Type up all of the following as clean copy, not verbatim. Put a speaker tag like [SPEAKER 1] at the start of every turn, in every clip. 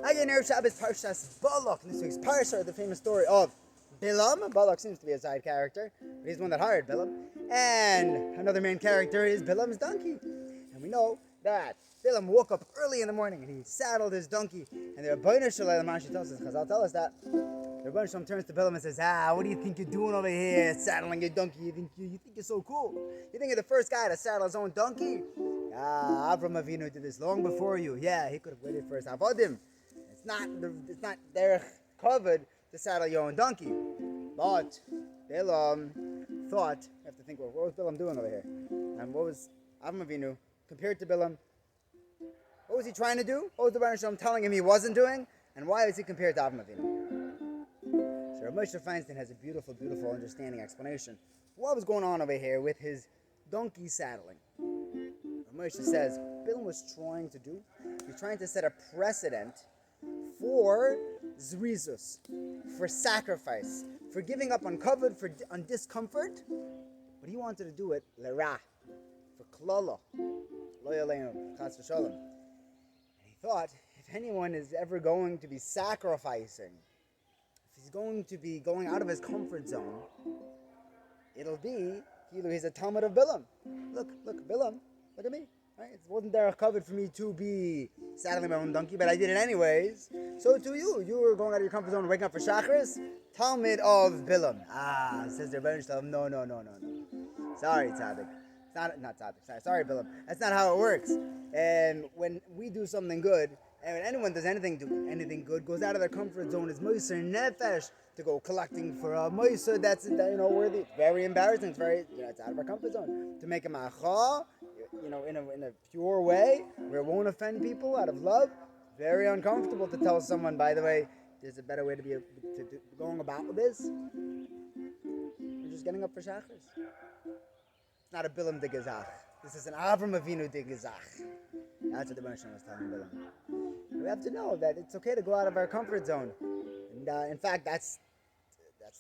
[SPEAKER 1] Again, Erev Shabbos Parshas Balak. In this week's Parsha, the famous story of Bilam. Balak seems to be a side character, but he's the one that hired Bilam. And another main character is Bilam's donkey. And we know that Bilam woke up early in the morning and he saddled his donkey. And the Rebbe Shalom tells us, Chazal tell us that. The Rebbe Shalom turns to Bilam and says, what do you think you're doing over here, saddling your donkey? You think you're so cool? You think you're the first guy to saddle his own donkey? Avram Avinu did this long before you. Yeah, he could have waited for his avodim. It's not derech covered to saddle your own donkey. But Bilam thought, you have to think, well, what was Bilam doing over here? And what was Avram Avinu compared to Bilam? What was he trying to do? What was the Rebbe Shalom telling him he wasn't doing? And why is he compared to Avram Avinu? So Moshe Feinstein has a beautiful, beautiful understanding explanation. What was going on over here with his donkey saddling? Moshe says, Bilam was trying to do, he's trying to set a precedent for zrizus, for sacrifice, for giving up on covet, on discomfort. But he wanted to do it l'ra, for klala, lo yaleinu, chas v'shalom. And he thought, if anyone is ever going to be sacrificing, if he's going to be going out of his comfort zone, it'll be, he's a Talmud of Bilam. Look, Bilam. Look at me. Right? It wasn't there covered for me to be saddling my own donkey, but I did it anyways. So to you. You were going out of your comfort zone and waking up for Shacharis. Talmud of Bilam. Says the Rebbe Shalom. No. Sorry, Tzaddik. It's not Tzaddik. Sorry, Bilam. That's not how it works. And when we do something good, and when anyone does anything good, goes out of their comfort zone, is Moser Nefesh to go collecting for a Moser that's worthy. It's very embarrassing. It's very it's out of our comfort zone. To make a macha, in a pure way where it won't offend people out of love. Very uncomfortable to tell someone, by the way, there's a better way to be going about this. You're just getting up for Shachris. It's not a Bilam de Gezach. This is an Avram Avinu de Gezach. That's what the Rebbe was telling Bilam. We have to know that it's okay to go out of our comfort zone. And in fact, that's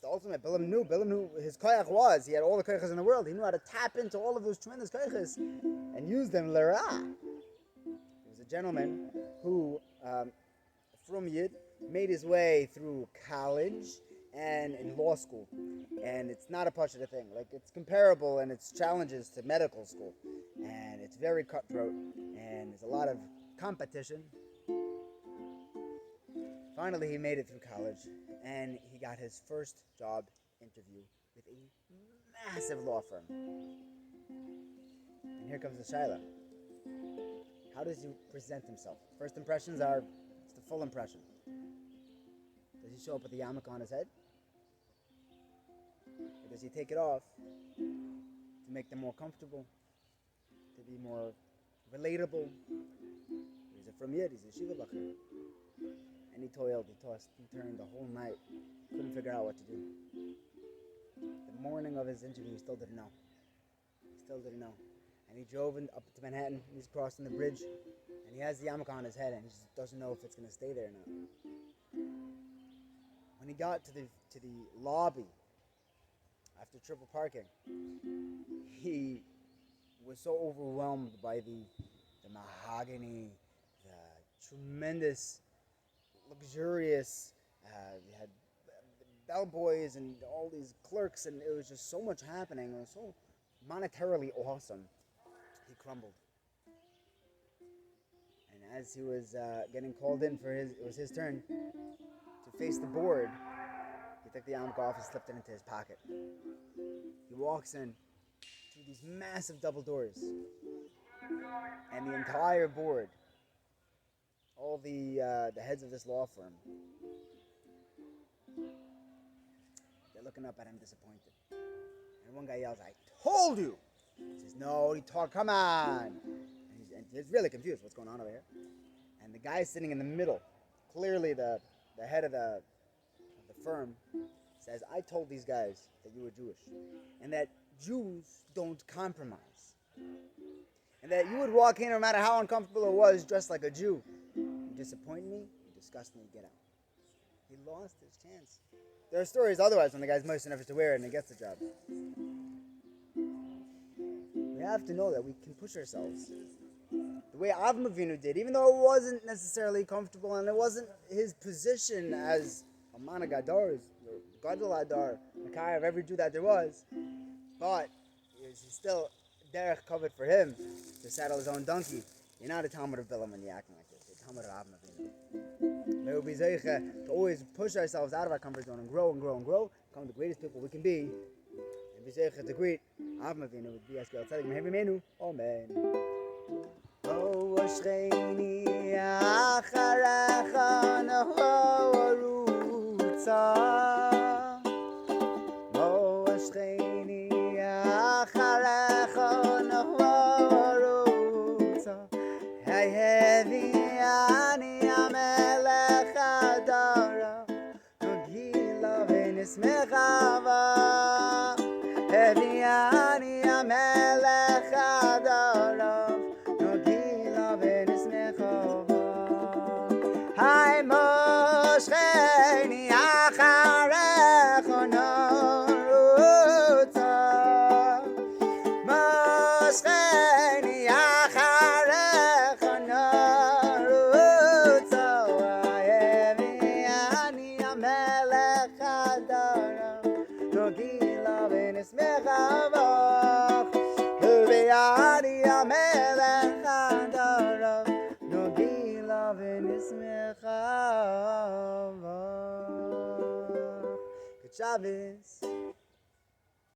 [SPEAKER 1] the ultimate. Bilam knew his koyach was. He had all the koyachas in the world. He knew how to tap into all of those tremendous koyachas and use them l'ra. He was a gentleman who, from Yid, made his way through college and in law school. And it's not a pashut thing. Like, it's comparable in its challenges to medical school. And it's very cutthroat. And there's a lot of competition. Finally, he made it through college, and he got his first job interview with a massive law firm. And here comes the shaila. How does he present himself? First impressions it's the full impression. Does he show up with a yarmulke on his head? Or does he take it off to make them more comfortable, to be more relatable? He's a from Yid, he's a shiva bachir. And he toiled, he tossed, he turned the whole night. Couldn't figure out what to do. The morning of his interview, he still didn't know. And he drove up to Manhattan, he's crossing the bridge, and he has the yarmulke on his head, and he just doesn't know if it's going to stay there or not. When he got to the lobby, after triple parking, he was so overwhelmed by the mahogany, the tremendous, luxurious, we had bellboys and all these clerks, and it was just so much happening. It was so monetarily awesome. He crumbled. And as he was getting called in it was his turn to face the board, he took the yarmulke off and slipped it into his pocket. He walks in through these massive double doors, and the entire board, all the heads of this law firm, they're looking up at him disappointed. And one guy yells, "I told you!" He says, "No, come on!" And he's really confused. What's going on over here? And the guy sitting in the middle, clearly the head of the firm, says, "I told these guys that you were Jewish, and that Jews don't compromise, and that you would walk in no matter how uncomfortable it was, dressed like a Jew. You disappoint me, you disgust me, get out." He lost his chance. There are stories otherwise when the guy's moist enough to wear it and he gets the job. We have to know that we can push ourselves. the way Avram Avinu did, even though it wasn't necessarily comfortable and it wasn't his position as a man of Gadar, Gadol Adar, Makai of every Jew that there was, but it was still derech covered for him to saddle his own donkey. You're not a Talmud of Bilam when you're acting like this. You're a Talmud of Avram Avinu. May we be zeicha to always push ourselves out of our comfort zone and grow and grow and grow, become the greatest people we can be, and be zeicha to greet Avram Avinu with B'yaskel Tzedek Mehevi Menu. Amen. Moshcheini acharecha naharutza. Moshcheini acharecha naharutza. Hevi ani amelech adara. Nogila v'nismechava. Hevi ani amelech adara. Hi Moshcheini acharecha narutza. Moshcheini acharecha narutza. Hevi ani amelech adara. Nogila v'nismechava. Hevi ani amelech adara. Good Shabbos.